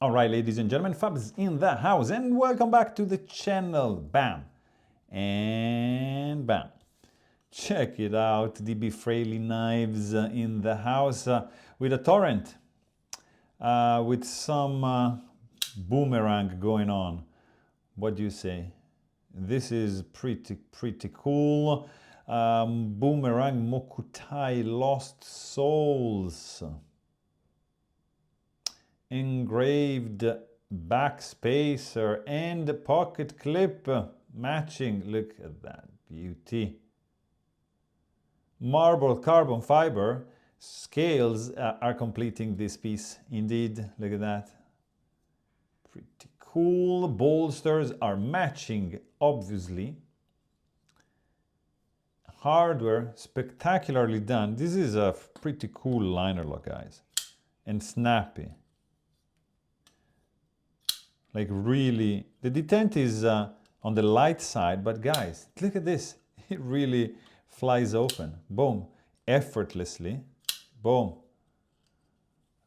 All right, ladies and gentlemen, Fabs in the house, and welcome back to the channel. Bam and bam. Check it out, DB Fraley knives in the house with a Torrent, with some boomerang going on. What do you say? This is pretty cool. Boomerang Mokutai Lost Souls. Engraved backspacer and pocket clip matching. Look at that beauty. Marble carbon fiber scales are completing this piece. Indeed, look at that. Pretty cool. Bolsters are matching, obviously. Hardware spectacularly done. This is a pretty cool liner lock, guys, and snappy. Like really, the detent is on the light side, but guys, look at this. It really flies open. Boom. Effortlessly. Boom.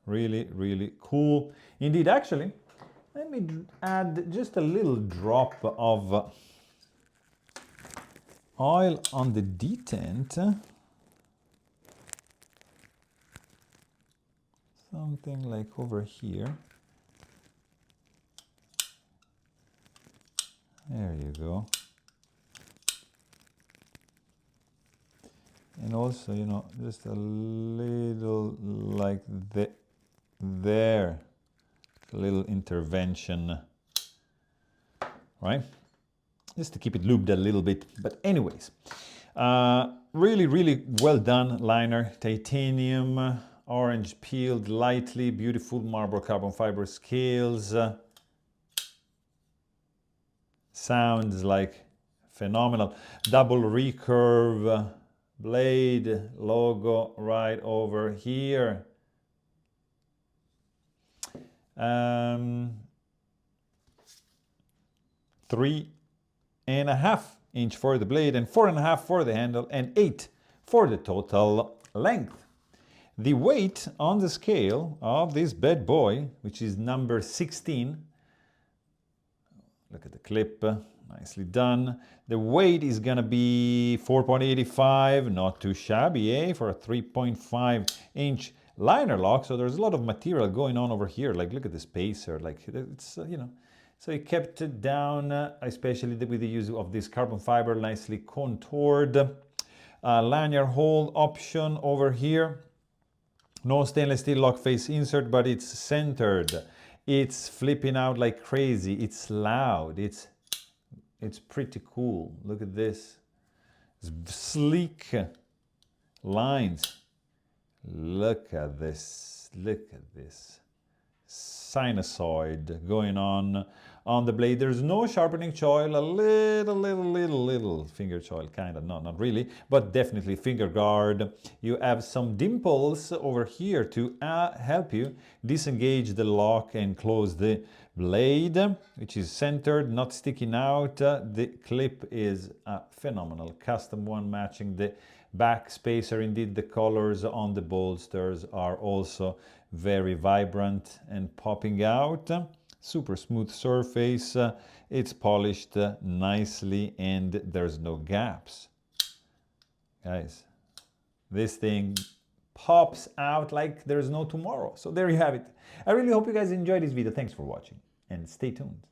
Really, really cool. Indeed, actually, let me add just a little drop of oil on the detent. Something like over here. There you go. And also, you know, just a little like there. A little intervention, right? Just to keep it lubed a little bit. But anyways, really, really well done liner. Titanium, orange peeled lightly, beautiful marble carbon fiber scales. Sounds like phenomenal. Double recurve blade logo right over here. 3.5 inch for the blade and 4.5 for the handle and 8 for the total length. The weight on the scale of this bad boy, which is number 16, look at the clip, nicely done. The weight is gonna be 4.85, not too shabby, eh? For a 3.5 inch liner lock. So there's a lot of material going on over here. Like, look at the spacer, like it's, you know, so it kept it down, especially with the use of this carbon fiber, nicely contoured. Lanyard hole option over here. No stainless steel lock face insert, but it's centered. It's flipping out like crazy. It's loud. It's pretty cool. Look at this. Sleek lines. Look at this. Look at this. Sinusoid going on the blade. There's no sharpening choil. A little finger choil, kind of. No, not really, but definitely finger guard. You have some dimples over here to help you disengage the lock and close the blade, which is centered, not sticking out. The clip is a phenomenal custom one, matching the back spacer. Indeed, the colors on the bolsters are also very vibrant and popping out. Super smooth surface. It's polished nicely and there's no gaps. Guys, this thing pops out like there's no tomorrow. So there you have it. I really hope you guys enjoyed this video. Thanks for watching and stay tuned.